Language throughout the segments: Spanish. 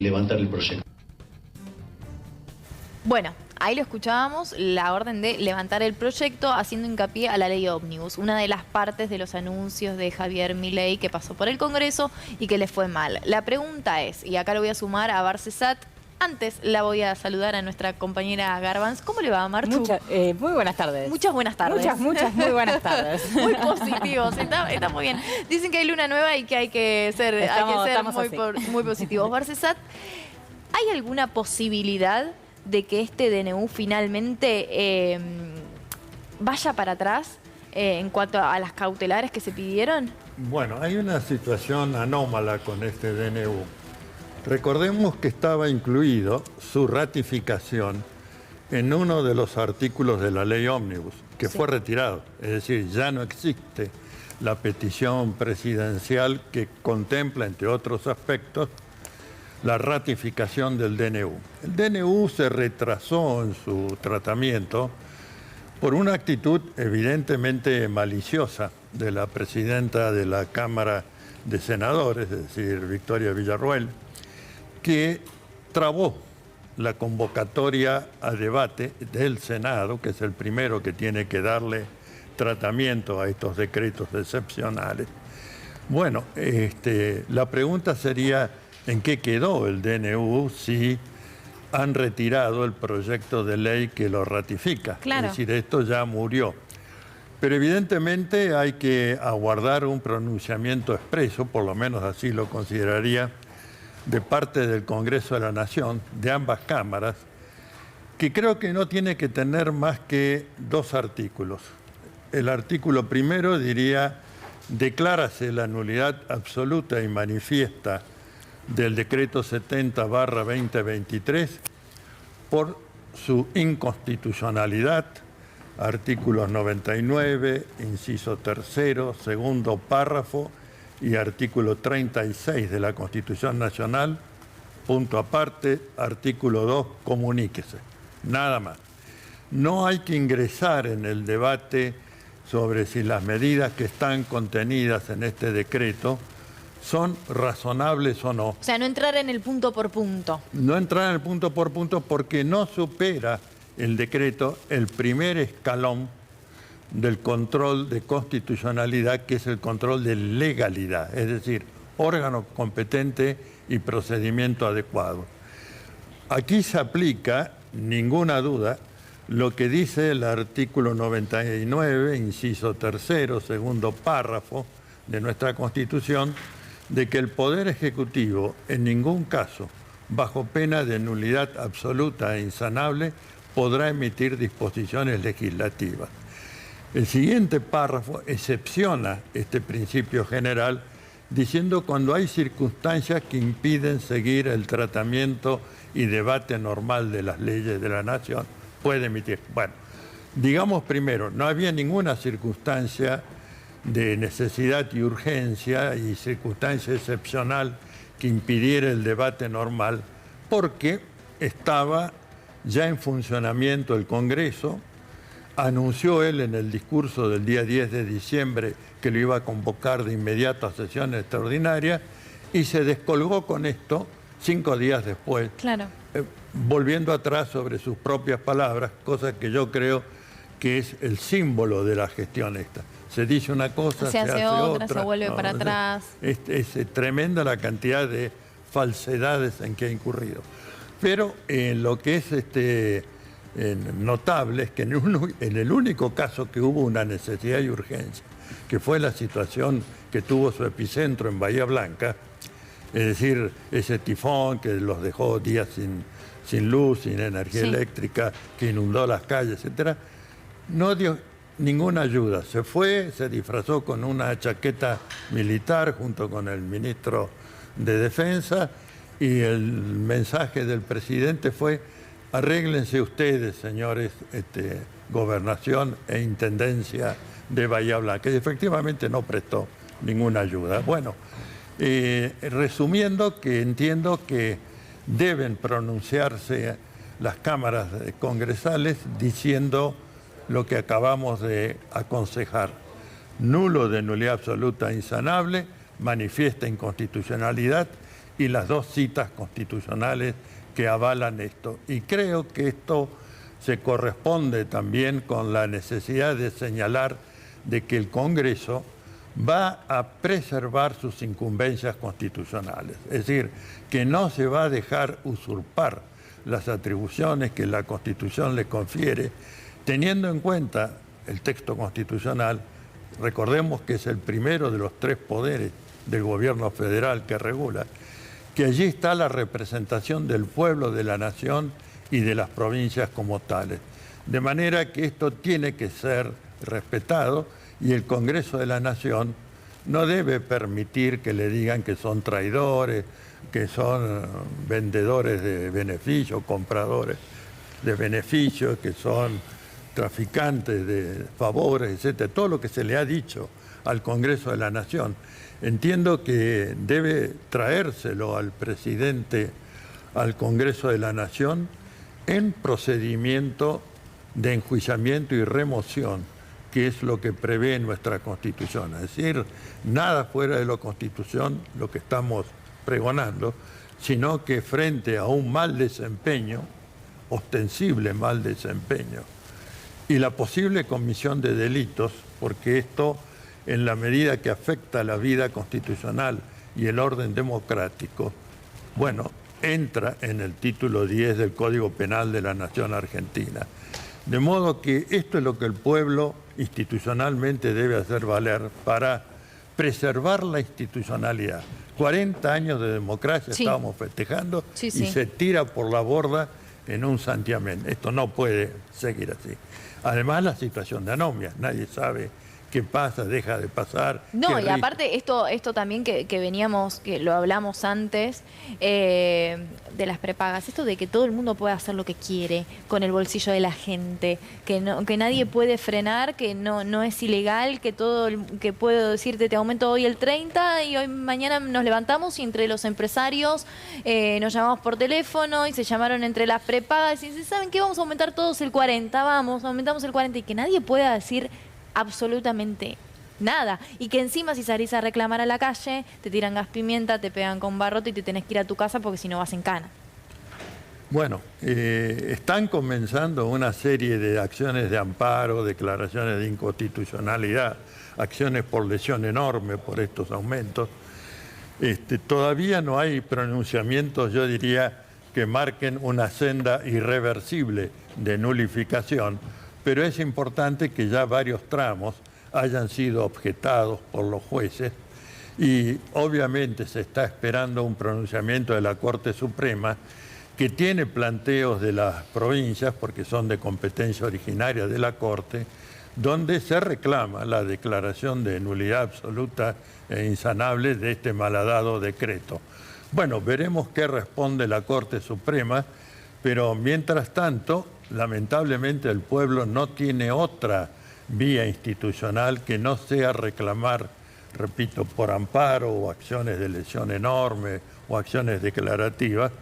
levantar el proyecto. Bueno, ahí lo escuchábamos, la orden de levantar el proyecto haciendo hincapié a la ley ómnibus, una de las partes de los anuncios de Javier Milei que pasó por el Congreso y que le fue mal. La pregunta es, y acá lo voy a sumar a Barcesat, antes la voy a saludar a nuestra compañera Garbanz. ¿Cómo le va, Marchu? Muy buenas tardes. Muchas buenas tardes. Muchas muy buenas tardes. Muy positivos, está muy bien. Dicen que hay luna nueva y que hay que ser, muy positivos. Barcesat, ¿hay alguna posibilidad de que este DNU finalmente vaya para atrás en cuanto a las cautelares que se pidieron? Bueno, hay una situación anómala con este DNU. Recordemos que estaba incluido su ratificación en uno de los artículos de la ley ómnibus, que fue retirado. Es decir, ya no existe la petición presidencial que contempla, entre otros aspectos, la ratificación del DNU. El DNU se retrasó en su tratamiento por una actitud evidentemente maliciosa de la presidenta de la Cámara de Senadores, es decir, Victoria Villarroel, que trabó la convocatoria a debate del Senado, que es el primero que tiene que darle tratamiento a estos decretos excepcionales. Bueno, la pregunta sería, ¿en qué quedó el DNU si han retirado el proyecto de ley que lo ratifica? Claro. Es decir, esto ya murió. Pero evidentemente hay que aguardar un pronunciamiento expreso, por lo menos así lo consideraría, de parte del Congreso de la Nación, de ambas cámaras, que creo que no tiene que tener más que dos artículos. El artículo primero diría: declárase la nulidad absoluta y manifiesta del decreto 70/2023 por su inconstitucionalidad, artículos 99, inciso tercero, segundo párrafo, y artículo 36 de la Constitución Nacional, punto aparte, artículo 2, comuníquese. Nada más. No hay que ingresar en el debate sobre si las medidas que están contenidas en este decreto son razonables o no. O sea, no entrar en el punto por punto. No entrar en el punto por punto porque no supera el decreto el primer escalón del control de constitucionalidad, que es el control de legalidad, es decir, órgano competente y procedimiento adecuado. Aquí se aplica, ninguna duda, lo que dice el artículo 99, inciso tercero, segundo párrafo de nuestra Constitución, de que el Poder Ejecutivo, en ningún caso, bajo pena de nulidad absoluta e insanable, podrá emitir disposiciones legislativas. El siguiente párrafo excepciona este principio general diciendo cuando hay circunstancias que impiden seguir el tratamiento y debate normal de las leyes de la nación, puede emitir. Bueno, digamos primero, no había ninguna circunstancia de necesidad y urgencia y circunstancia excepcional que impidiera el debate normal, porque estaba ya en funcionamiento el Congreso. Anunció él en el discurso del día 10 de diciembre que lo iba a convocar de inmediato a sesión extraordinaria y se descolgó con esto 5 días después, Claro. Volviendo atrás sobre sus propias palabras, cosa que yo creo que es el símbolo de la gestión esta. Se dice una cosa, se hace otra, se vuelve no, para atrás. Es tremenda la cantidad de falsedades en que ha incurrido. Pero lo que es notable es que en el único caso que hubo una necesidad y urgencia, que fue la situación que tuvo su epicentro en Bahía Blanca, es decir, ese tifón que los dejó días sin luz, sin energía eléctrica, que inundó las calles, etc., no dio ninguna ayuda. Se fue, se disfrazó con una chaqueta militar junto con el ministro de Defensa y el mensaje del presidente fue: arréglense ustedes, señores, Gobernación e Intendencia de Bahía Blanca. Y efectivamente no prestó ninguna ayuda. Bueno, resumiendo, que entiendo que deben pronunciarse las cámaras congresales diciendo lo que acabamos de aconsejar: nulo de nulidad absoluta e insanable, manifiesta inconstitucionalidad y las 2 citas constitucionales que avalan esto. Y creo que esto se corresponde también con la necesidad de señalar de que el Congreso va a preservar sus incumbencias constitucionales. Es decir, que no se va a dejar usurpar las atribuciones que la Constitución le confiere, teniendo en cuenta el texto constitucional. Recordemos que es el primero de los 3 poderes del gobierno federal que regula, que allí está la representación del pueblo, de la nación y de las provincias como tales. De manera que esto tiene que ser respetado y el Congreso de la Nación no debe permitir que le digan que son traidores, que son vendedores de beneficios, compradores de beneficios, que son traficantes de favores, etcétera. Todo lo que se le ha dicho al Congreso de la Nación. Entiendo que debe traérselo al presidente al Congreso de la Nación en procedimiento de enjuiciamiento y remoción, que es lo que prevé nuestra Constitución. Es decir, nada fuera de la Constitución lo que estamos pregonando, sino que frente a un mal desempeño, ostensible mal desempeño, y la posible comisión de delitos, porque esto, en la medida que afecta la vida constitucional y el orden democrático, bueno, entra en el título 10 del Código Penal de la Nación Argentina. De modo que esto es lo que el pueblo institucionalmente debe hacer valer para preservar la institucionalidad. 40 años de democracia estábamos festejando y se tira por la borda en un santiamén. Esto no puede seguir así. Además, la situación de anomia, nadie sabe qué pasa, deja de pasar. No, y aparte esto también que veníamos, que lo hablamos antes, de las prepagas, esto de que todo el mundo puede hacer lo que quiere con el bolsillo de la gente, que nadie puede frenar, que no es ilegal, que que puedo decirte te aumento hoy el 30 y hoy mañana nos levantamos y entre los empresarios nos llamamos por teléfono y se llamaron entre las prepagas y dicen, ¿saben qué? Vamos a aumentar todos el 40, vamos, aumentamos el 40 y que nadie pueda decir absolutamente nada. Y que encima si salís a reclamar a la calle, te tiran gas pimienta, te pegan con barrote y te tenés que ir a tu casa porque si no vas en cana. Bueno, están comenzando una serie de acciones de amparo, declaraciones de inconstitucionalidad, acciones por lesión enorme por estos aumentos. Todavía no hay pronunciamientos, yo diría, que marquen una senda irreversible de nulificación, pero es importante que ya varios tramos hayan sido objetados por los jueces y obviamente se está esperando un pronunciamiento de la Corte Suprema que tiene planteos de las provincias, porque son de competencia originaria de la Corte, donde se reclama la declaración de nulidad absoluta e insanable de este malhadado decreto. Bueno, veremos qué responde la Corte Suprema, pero mientras tanto, lamentablemente el pueblo no tiene otra vía institucional que no sea reclamar, repito, por amparo o acciones de lesión enorme o acciones declarativas,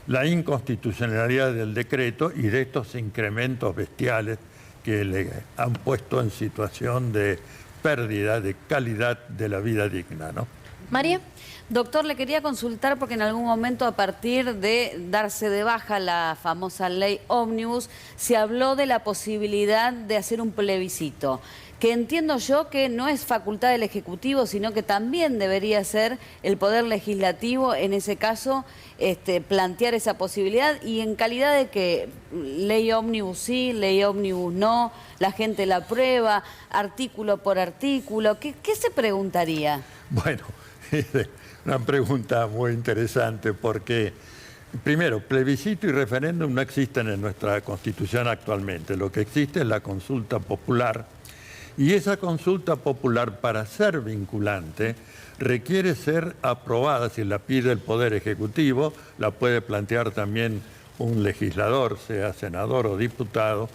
la inconstitucionalidad del decreto y de estos incrementos bestiales que le han puesto en situación de pérdida de calidad de la vida digna, ¿no? María. Doctor, le quería consultar porque en algún momento, a partir de darse de baja la famosa ley ómnibus, se habló de la posibilidad de hacer un plebiscito, que entiendo yo que no es facultad del Ejecutivo, sino que también debería ser el Poder Legislativo, en ese caso, plantear esa posibilidad. Y en calidad de que ley ómnibus sí, ley ómnibus no, la gente la aprueba, artículo por artículo, ¿qué se preguntaría? Bueno, una pregunta muy interesante porque, primero, plebiscito y referéndum no existen en nuestra Constitución actualmente. Lo que existe es la consulta popular y esa consulta popular, para ser vinculante, requiere ser aprobada. Si la pide el Poder Ejecutivo, la puede plantear también un legislador, sea senador o diputado,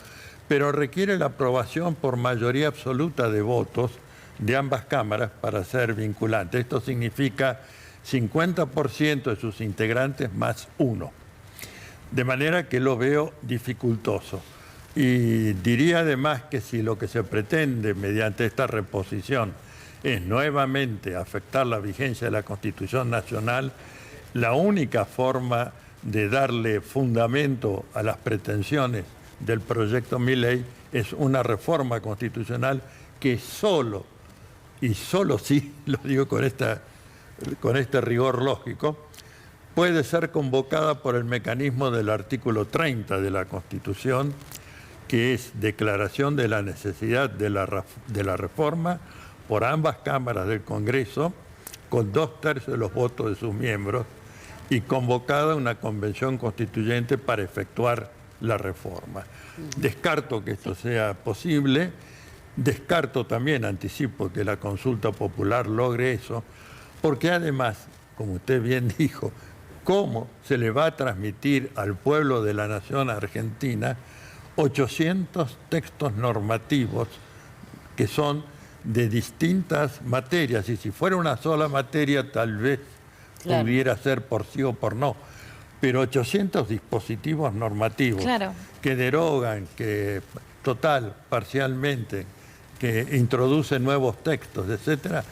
pero requiere la aprobación por mayoría absoluta de votos de ambas cámaras para ser vinculante. Esto significa 50% de sus integrantes más uno. De manera que lo veo dificultoso. Y diría además que si lo que se pretende mediante esta reposición es nuevamente afectar la vigencia de la Constitución Nacional, la única forma de darle fundamento a las pretensiones del proyecto Milei es una reforma constitucional que solo, y solo sí, lo digo con este rigor lógico, puede ser convocada por el mecanismo del artículo 30 de la Constitución, que es declaración de la necesidad de la reforma por ambas cámaras del Congreso, con 2/3 de los votos de sus miembros, y convocada una convención constituyente para efectuar la reforma. Descarto que esto sea posible, descarto también, anticipo, que la consulta popular logre eso, porque además, como usted bien dijo, ¿cómo se le va a transmitir al pueblo de la nación argentina 800 textos normativos que son de distintas materias? Y si fuera una sola materia, tal vez Claro. pudiera ser por sí o por no. Pero 800 dispositivos normativos Claro. que derogan, que total, parcialmente, que introducen nuevos textos, etcétera,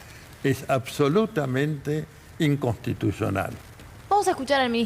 es absolutamente inconstitucional. Vamos a escuchar al ministro